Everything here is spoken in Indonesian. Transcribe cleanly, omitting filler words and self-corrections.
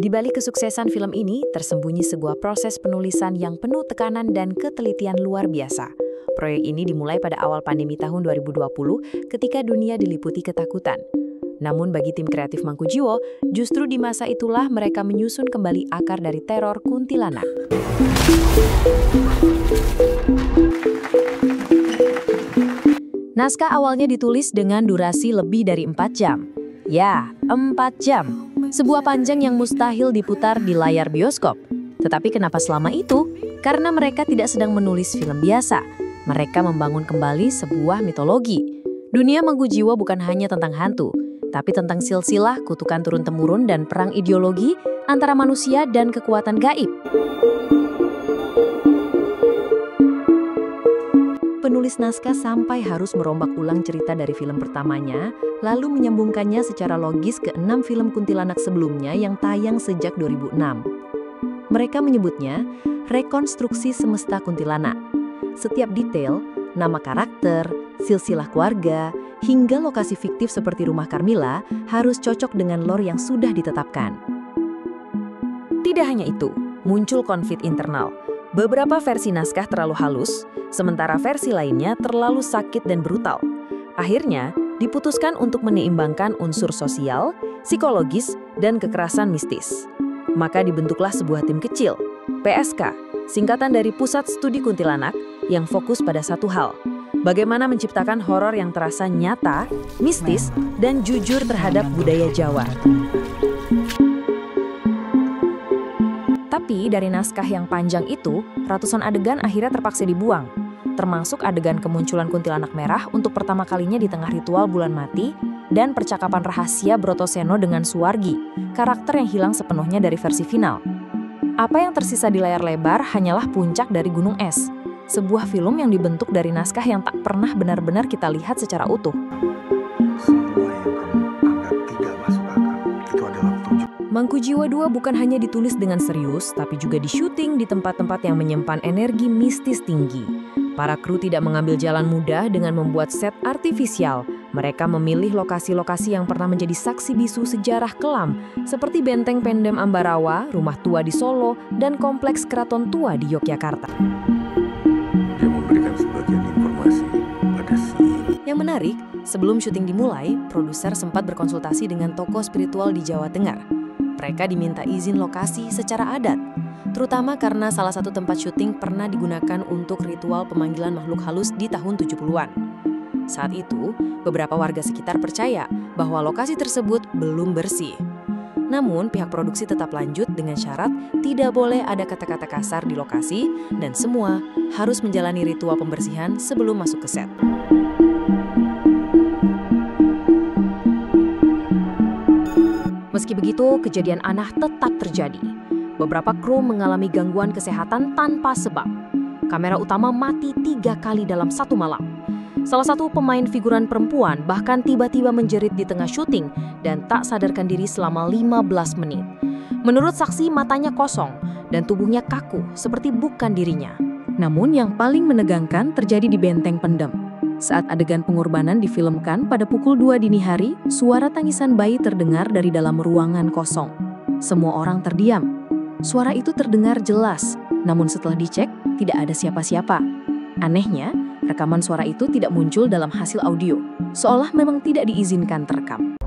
Di balik kesuksesan film ini, tersembunyi sebuah proses penulisan yang penuh tekanan dan ketelitian luar biasa. Proyek ini dimulai pada awal pandemi tahun 2020 ketika dunia diliputi ketakutan. Namun bagi tim kreatif Mangkujiwo, justru di masa itulah mereka menyusun kembali akar dari teror kuntilanak. Naskah awalnya ditulis dengan durasi lebih dari 4 jam. Ya, 4 jam. Sebuah panjang yang mustahil diputar di layar bioskop. Tetapi kenapa selama itu? Karena mereka tidak sedang menulis film biasa. Mereka membangun kembali sebuah mitologi. Dunia Mangkujiwo bukan hanya tentang hantu, tapi tentang silsilah, kutukan turun-temurun, dan perang ideologi antara manusia dan kekuatan gaib. Penulis naskah sampai harus merombak ulang cerita dari film pertamanya, lalu menyambungkannya secara logis ke 6 film kuntilanak sebelumnya yang tayang sejak 2006. Mereka menyebutnya rekonstruksi semesta kuntilanak. Setiap detail, nama karakter, silsilah keluarga, hingga lokasi fiktif seperti rumah Carmilla harus cocok dengan lore yang sudah ditetapkan. Tidak hanya itu, muncul konflik internal. Beberapa versi naskah terlalu halus, sementara versi lainnya terlalu sakit dan brutal. Akhirnya, diputuskan untuk menyeimbangkan unsur sosial, psikologis, dan kekerasan mistis. Maka dibentuklah sebuah tim kecil, PSK, singkatan dari Pusat Studi Kuntilanak, yang fokus pada satu hal, bagaimana menciptakan horor yang terasa nyata, mistis, dan jujur terhadap budaya Jawa. Tapi dari naskah yang panjang itu, ratusan adegan akhirnya terpaksa dibuang. Termasuk adegan kemunculan kuntilanak merah untuk pertama kalinya di tengah ritual bulan mati, dan percakapan rahasia Brotoseno dengan Suwargi, karakter yang hilang sepenuhnya dari versi final. Apa yang tersisa di layar lebar hanyalah puncak dari gunung es. Sebuah film yang dibentuk dari naskah yang tak pernah benar-benar kita lihat secara utuh. Semua yang kamu anggap tidak masuk akal, itu adalah petunjuk. Mangkujiwo 2 bukan hanya ditulis dengan serius, tapi juga disyuting di tempat-tempat yang menyimpan energi mistis tinggi. Para kru tidak mengambil jalan mudah dengan membuat set artifisial. Mereka memilih lokasi-lokasi yang pernah menjadi saksi bisu sejarah kelam, seperti Benteng Pendem Ambarawa, Rumah Tua di Solo, dan Kompleks Keraton Tua di Yogyakarta. Dia memberikan sebagian informasi pada si. Yang menarik, sebelum syuting dimulai, produser sempat berkonsultasi dengan tokoh spiritual di Jawa Tengah. Mereka diminta izin lokasi secara adat, terutama karena salah satu tempat syuting pernah digunakan untuk ritual pemanggilan makhluk halus di tahun 70-an. Saat itu, beberapa warga sekitar percaya bahwa lokasi tersebut belum bersih. Namun, pihak produksi tetap lanjut dengan syarat tidak boleh ada kata-kata kasar di lokasi dan semua harus menjalani ritual pembersihan sebelum masuk ke set. Meski begitu, kejadian aneh tetap terjadi. Beberapa kru mengalami gangguan kesehatan tanpa sebab. Kamera utama mati 3 kali dalam satu malam. Salah satu pemain figuran perempuan bahkan tiba-tiba menjerit di tengah syuting dan tak sadarkan diri selama 15 menit. Menurut saksi, matanya kosong dan tubuhnya kaku seperti bukan dirinya. Namun yang paling menegangkan terjadi di Benteng Pendem. Saat adegan pengorbanan difilmkan pada pukul 2 dini hari, suara tangisan bayi terdengar dari dalam ruangan kosong. Semua orang terdiam. Suara itu terdengar jelas, namun setelah dicek, tidak ada siapa-siapa. Anehnya, rekaman suara itu tidak muncul dalam hasil audio, seolah memang tidak diizinkan terekam.